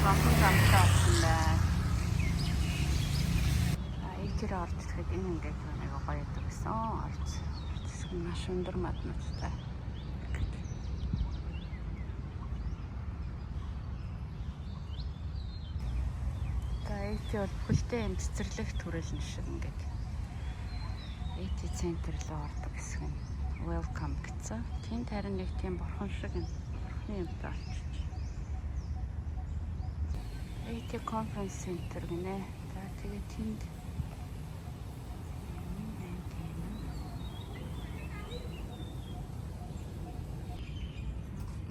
Гомхон замтай болсон байна. Ичээр орж ирэхэд энэ ингээд нэг гоё байдаг гэсэн. Орц хэсэг нь маш өндөр маднуудтай. Эти бол бүлтэй юм цэцэрлэг төрөлн шиг ингээд эти центр руу ордог хэсэг нь welcome гэсэн. Тэнд харин нэг тийм бурхан шиг бурхан юмтай олчих. Эти конференс центр гинэ. За тэгээд тэнд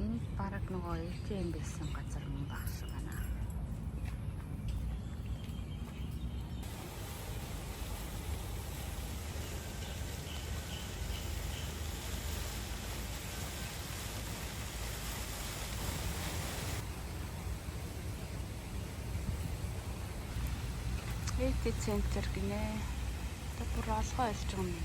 энд бараг нөгөө ATM байсан газар юм баг шиг байна. Эти центр гинэ. Тэ бүр олгоо олж байгаа юм.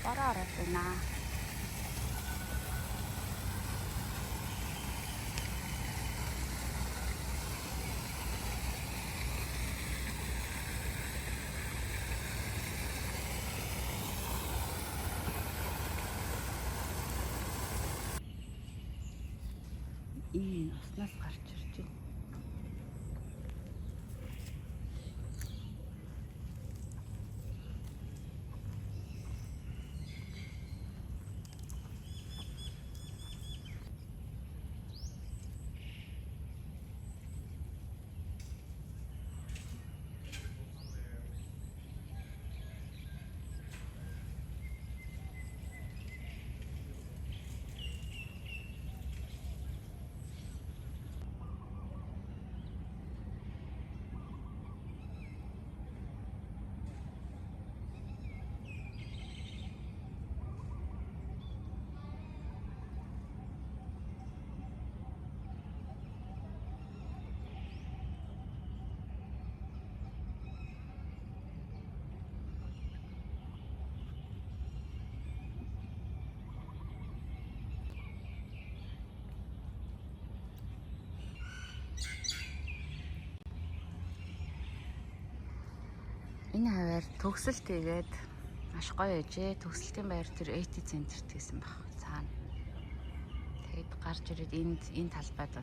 Бараа ороод байна. Энэ уснаас гарч ирж байна. Энэ хавар төгсөлт тэгээд маш гоё ээжээ. Төгсөлтийн байр тэр AT центрт гэсэн баг. Цаана. Тэгээд гарч ирээд энэ талбайд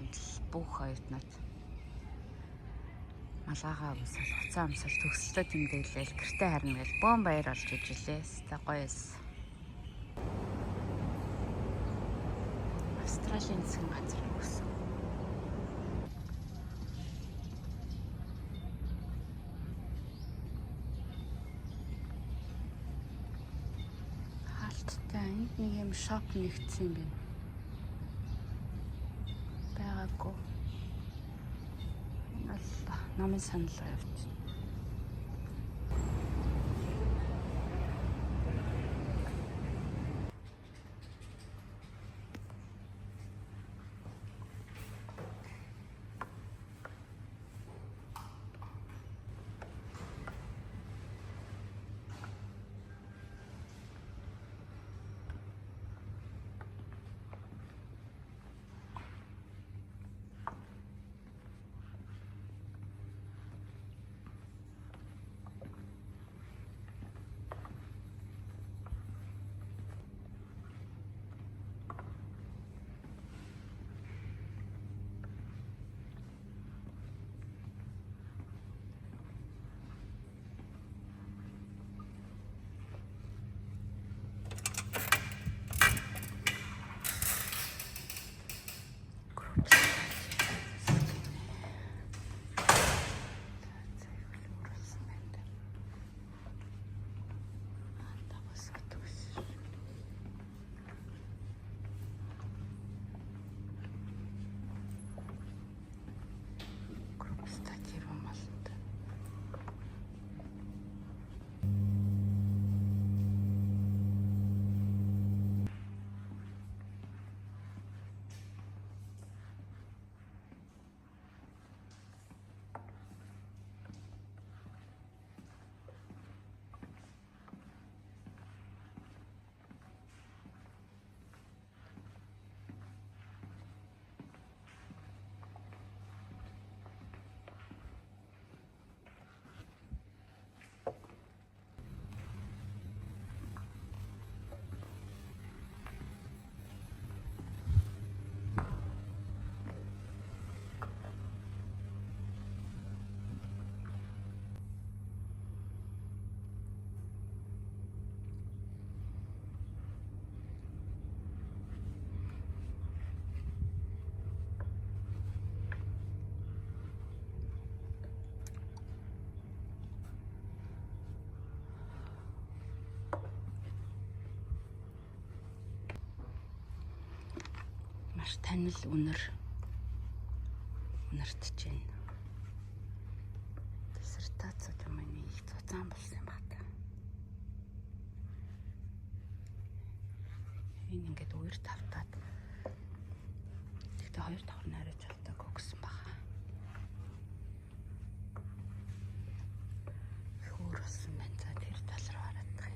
бүх оюутнууд малгайгаа өмсөл, хуцаа өмсөл төгсөлтөд тэмдэглээл гэртээ харна гэж бөөн баяр олж иж илээ. Тэ гоё эс. Австралийн засгийн газар гэсэн. Энд нэг юм шоп нэгдсэн юм байна. Байгаагүй. Алла, намын санал явж. Маш танил үнэртэж байна. Диссертацууд юм их цуцаан болсон юм байна. Энэ ингээд үер тавтаад. Тэгтээ 2 давхар найруулж болтойг өгсөн байна. Хөөр болсон байна. За тэр тал руу хараад байгаа.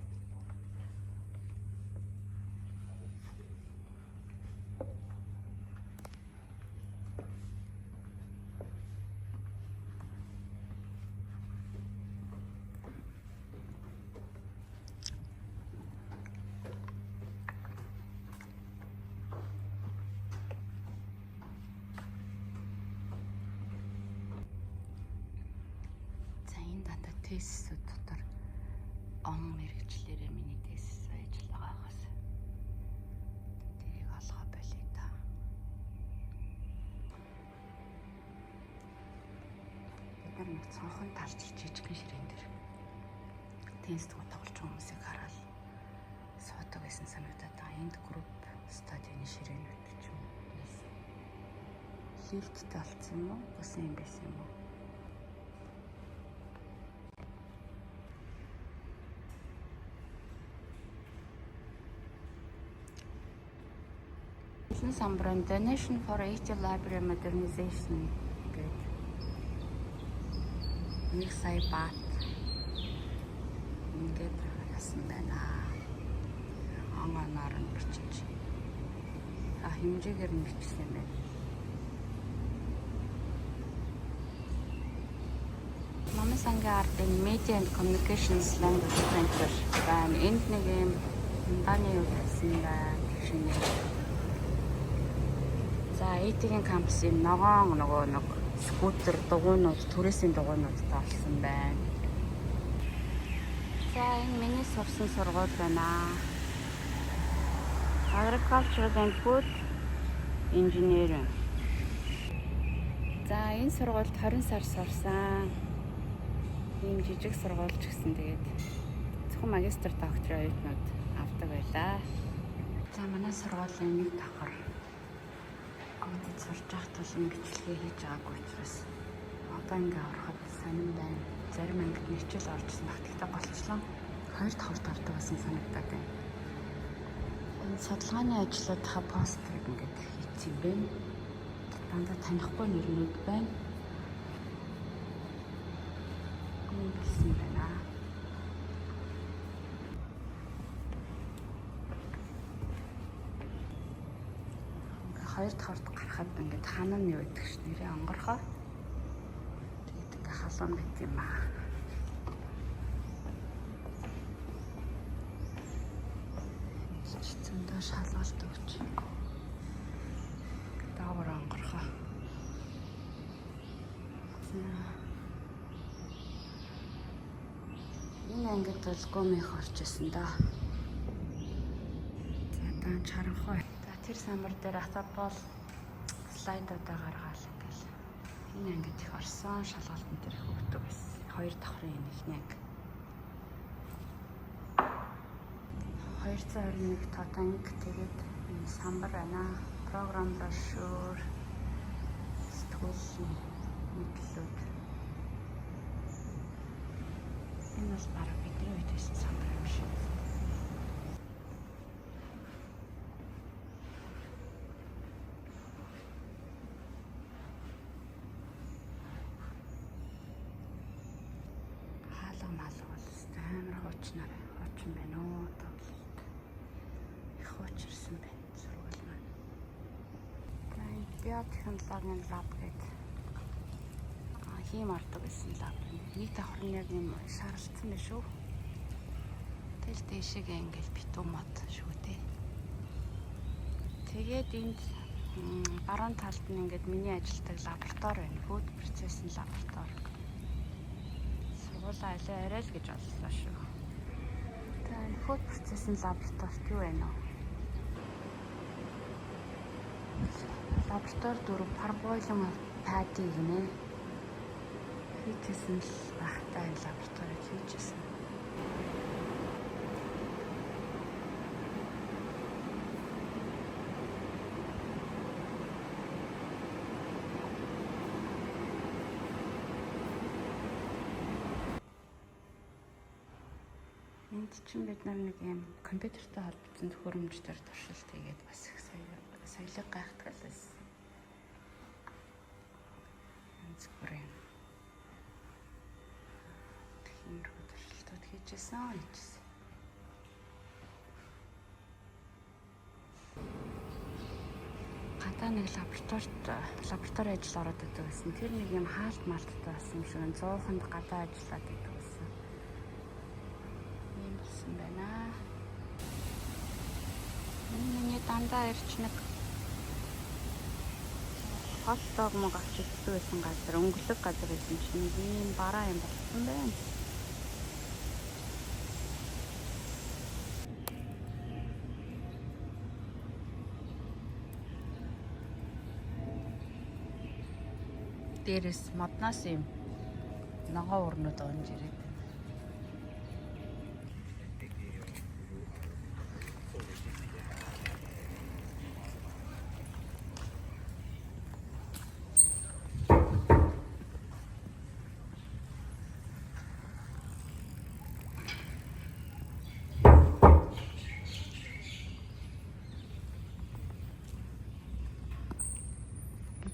Тесисүүд дотор он мэрэгчлэрээ миний тесис ажиллагаа хас. Тэрийг олгоо болъё та. Бид нар нэг цонхон талч жижигхэн ширээн дээр теннис тоглож байгаа хүмүүсийг хараад суудаг гэсэн санагдаад байгаа. Энд групп стадионы ширээнүүд ч юм уу. Лифттэй болсон юм уу? Басан юм байсан юм уу? Самбран donation for IT library modernization гэдэг. Нэг сая бат ингээд яасан байна. Анганаар нь бичиж. Хэмжээгээр нь бичсэн юм байна. Манай сангийн ардын Media and Communications Language Center байна. Энд нэг юм даны юу гэсэн байна. Шинэ за IT-ийн кампусын ногоон нөгөө нэг скутер дугуйнууд, түрээсийн дугуйнууд таалсан байна. За энэ миний сурсан сургууль байна. Agricultural and Food Engineering. За энэ сургуульд 20 сар сурсан. Ийм жижиг сургууль ч гэсэн тэгээд зөвхөн магистр докторийн оюутнууд авдаг байлаа. За манай сургуулийн нэг давхар Авдад сурж байхад бол бичлэгээ хийж байгаагүй учраас одоо ингээ ороход сонирн байна. Зарим ангид нэчил оржсэн баг. Тэгтээ голчлон 2 давхарт ордог байсан санагдаад байна. Энэ судалгааны ажлуудаа постерыг ингээ хийсэн юм байна. Дандаа танихгүй нэрнүүд байна. Энэ гэсэн байна. 2 давхарт гарахад ингээд ханаа нь юу гэдэг ш нэрээ онгорхоо. Тэгээд ингээ халуун байт юм аа. Зөндөө шалгалт өгч. Даавар онгорхоо. Энэ ангид бол гомих орж исэн да. За дан чаранхой. Тэр самбар дээр атапол слайдуудаа гаргаал ингээл энэ ангид их орсон шалгалтын дээр их өгдөг байсан. 2 давхрын эхний анги. 221 тотанг тэгээд энэ самбар байна. Програм брошюр, сэтгүүл мэдлүүд. Энэ бол бараг бидний үед байсан самбар юм шиг. Хуучин байна уу? Их хуучирсан байна сургууль маань. Биотехнологийн лаб гэдэг хийм ордог гэсэн лаб. Нэг давхрын яг юм шаардсан байх шүү. Тэгэл дэшегээ ингээл битүү мод шүү дээ. Тэгээд энд баруун талд нь ингээд миний ажилладаг лаборатори байна. Food processing лаборатори. Сургуулаа арай л гэж олсон шүү. Тэгээд food processing лабораторид юу байна вэ? Лаборатори 4 парбойлон пади гинэ. Хийжсэн л багтаа энэ лабораторид хийжсэн. чинь бид нар нэг юм компьютертэй холбогдсон төхөөрөмжтөр туршилт хийгээд бас их соёлыг гайхдаг л байсан. Зүгээр юм. Тиймэрхүү туршилтууд хийжсэн. Гадаа нэг лаборатори ажил ороод байдаг байсан. Тэр нэг юм хаалт малттай болсон юм шиг 100-нд гадаа ажиллаад байдаг байсан. Ийм болсон байна. Миний дандаа ирч нэг хот догмог авч иддэг байсан газар, өнгөлөг газар байсан чинь нэг ийм бараа юм болсон байна. Дээрээс модноос юм ногоо урнууд онж ирээд байна.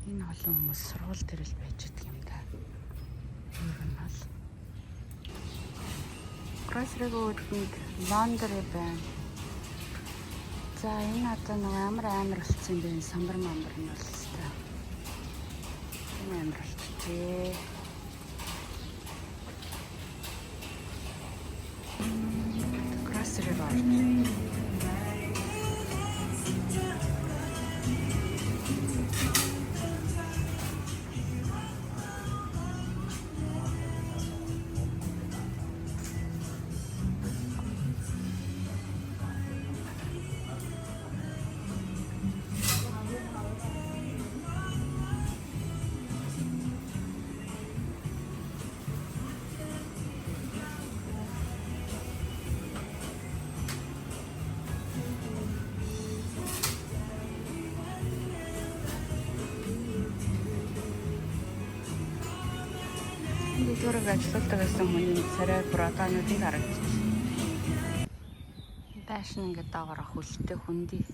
Энэ олон хүмүүс сургууль дээр л байж байгаа юм да. Ер нь бол Grocery-г үүдэнд laundry байна. За энэ одоо нэг амар болсон юм байна. Самбар мамбар нь бол өстой. Энэ амар болчихжээ. Grocery байна. Дүүрэг ажилладаг гэсэн хүний царай бүр одоо нүдийг харагдчих. Дааш нь ингээд доогоороо хөлтэй хүндий.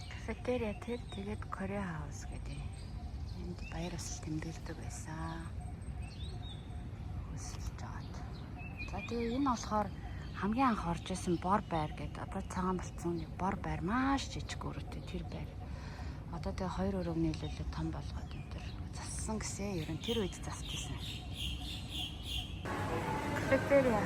Кафетерия тэр тэгээд Korea House гэдэг. Энд баяр ёслол тэмдэглэдэг байсан. Өсөлж жаад. За тэгээ энэ болохоор хамгийн анх орж исэн бор байр гэдэг. Одоо цагаан болцсон бор байр маш жижиг өрөөтэй тэр байр. Одоо тэгээ 2 өрөөг нийлүүлээд том болгоод энэ төр зассан гэсэн. Ер нь тэр үед засж ирсэн. Кафетерия.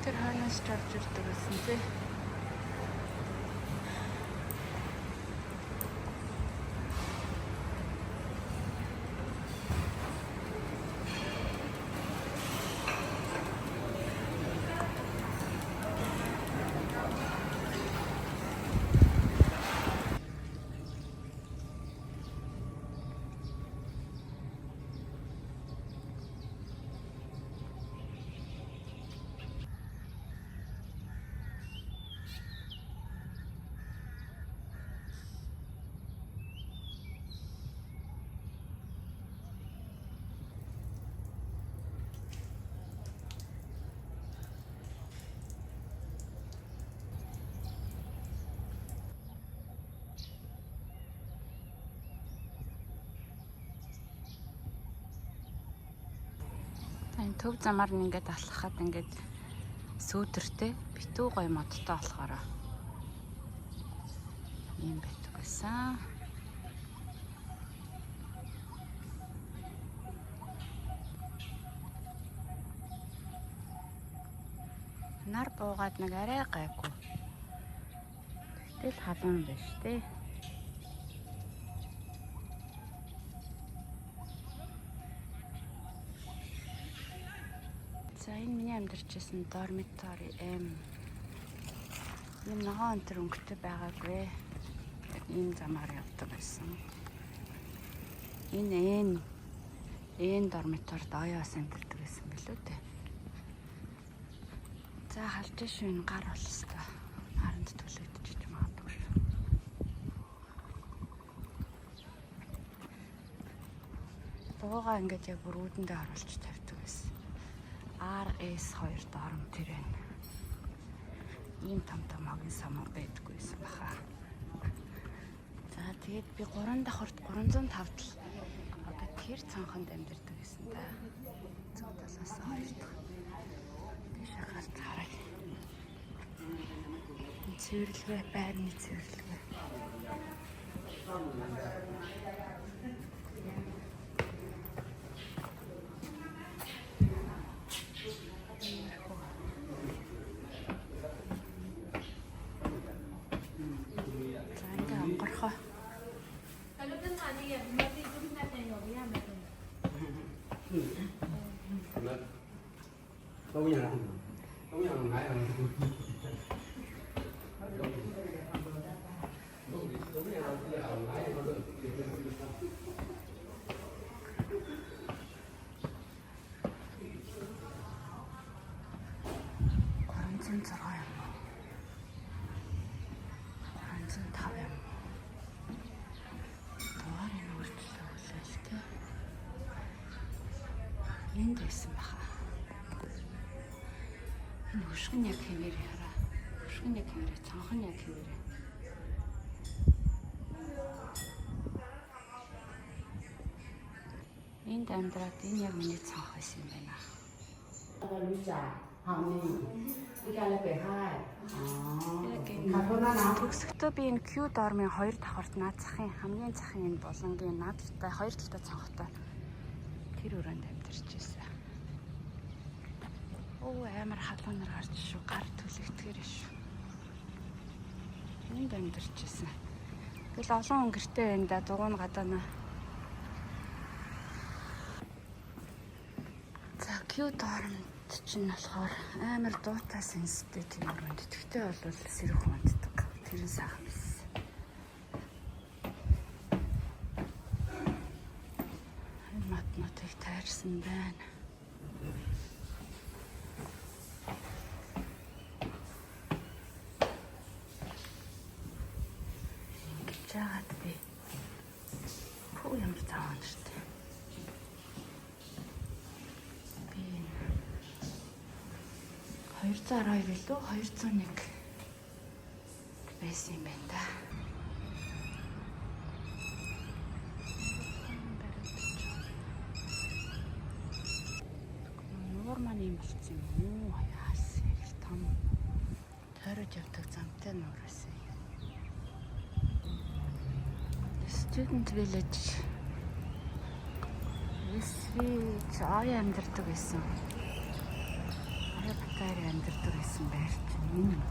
Тэр ханаас чарж ирдэг гэсэн тий. Энэ төв замаар нь ингээд алхахад ингээд сүүдэртэй битүү гоё модтой болохоор ийм байдаг байсан. Нар буугаад нэг арай гайгүй. Тэгэл халуун байна шүү дээ. За энэ миний амьдарч байсан dormitory юм ногоон өнтер өнгөтэй байгаагүй. Ийм замаар явдаг байсан. Энэ dormitoriд оёос амьдардаг байсан билүү дээ. За халж шүү энэ гар болстой. Харанд төлөгдөж магадгүй шүү. Дуугаа ингээд яг бүр үүдэндээ оруулж тавьдаг байсан. RS2 дорм тэр байна. Ийм том хогийн самуу байдаггүйсэн баха. За тэгээд би 3 давхарт 305 тал одоо тэр цанханд амьдардаг гэсэн та. Зөв талаас 2 дахь. Тийш хаалт хараа. Цэвэрлэгээ, байрны цэвэрлэгээ. Энд байсан баха. Энэ хөшгөн яг хэвээр хараа. Хөшгөн яг хэвээр, цанхан яг хэвээр. Энд амьдраад энэ яг миний цанх байсан юм байна. Төгсөхдөө би энэ Q дормын 2 давхарт наад захын хамгийн захын энэ болонгийн наадтай 2 талтай цанхтай тэр өрөөнд амьдарч байсан. Оо амар халуунаар гарч шүү. Гар төлөгдгөр шүү. Энд амьдарч байсан. Тэгэл олон өнгөртэй байна да дугуйн гадаана. За Q дормд чинь болохоор амар дуутай сенстэй тийм өрөөнд. Тэгтээ бол сэрэг хүнддэг. Тэр нь сайхан байсан. Матнотыг тайрсан байна. Ингэж яагаад би пүү ямар цааван штэ. Би 212 билүү 201 байсан юм байна да. Нуурман юм болцсон юм уу? Яасан их том тойроод явдаг замтай нуур байсан. Student Village SV аяа амьдардаг байсан. Аяа батари амьдардаг байсан байр чинь.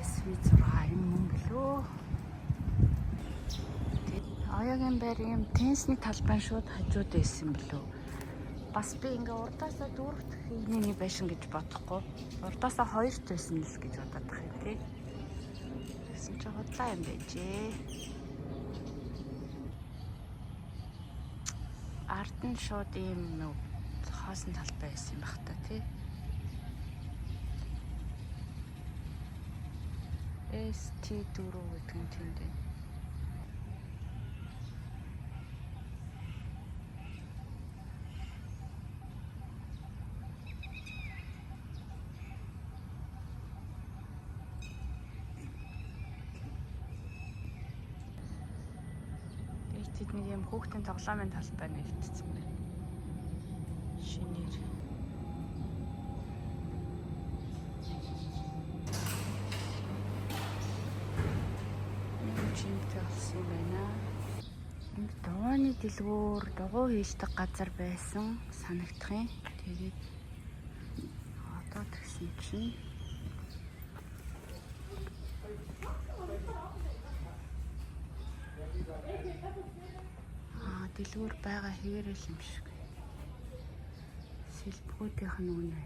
SV 6 юм мөн гэлөө. Аяагийн байр юм тенсний талбай шууд хажууд байсан билүү. Бас би ингээ урдаасаа дүүрэх хийний байшин гэж бодохгүй. Урдаасаа 2 байсан л гэж бодоод байгаа юм тий. Тэгсэн чи худлаа юм байжээ. Ард нь шууд ийм нөө хоосон талбай байсан юм бах та тий. ST4 гэдэг нь тэнд байна. Тэд нэг юм хүүхдийн тоглоомын талбай нэгтсэн байна. Шинээр. Жимтэй болсон юм байна. Энд дугуйны дэлгүүр, дугуй хийдэг газар байсан санагдах юм. Тэгээд одоо тэгсэн чинь дэлгүүр байгаа хэвээрэл юм шиг. Сэлбгүүдийнх нь үнэ.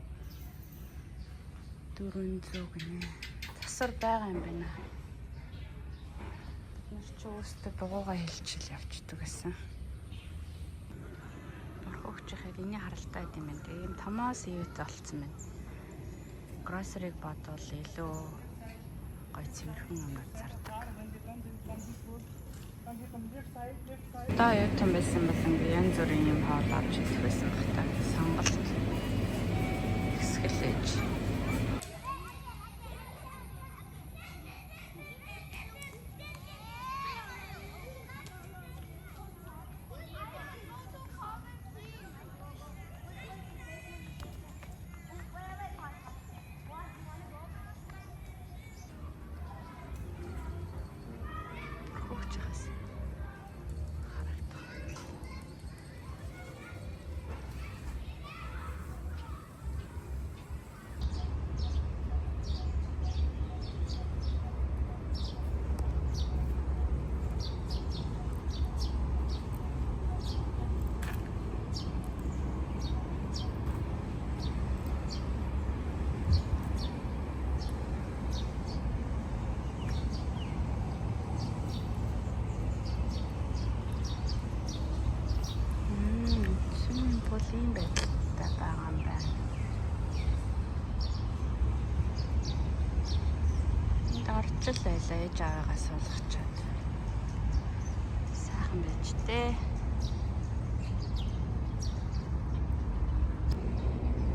400 гинэ. Засвар байгаа юм байна. Бид нар ч өөрсдөө дугуйгаа хэлчихэл явчихдаг гэсэн. Борхогч ихээр энийг харалтай байд юм байна. Ийм томоос ивэт болцсон байна. Grocery-г бодвол илүү гоё цэвэрхэн юмар зардаг. Одоо оюутан байсан бол ингээ янз бүрийн юм хоол авч идэх байсан бахтай сонголт хэсгэлээж. ийм байдалтай байгаа юм байна. Энд орчил байлаа ээж аваагаа суулгачаад. Сайхан байж тээ.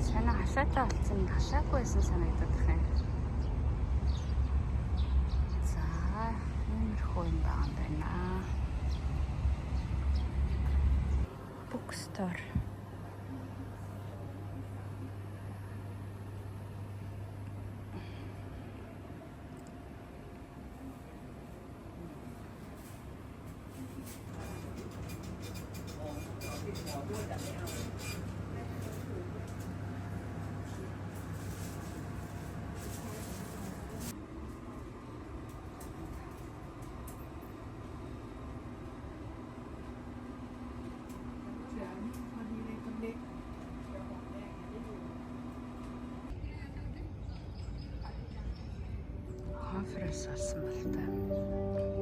Санаа хашаатай болсон нэг хашаагүй байсан санагдаад байна. За, иймэрхүү юм байгаа юм байна. Bookstore. Конференс болсон бол та.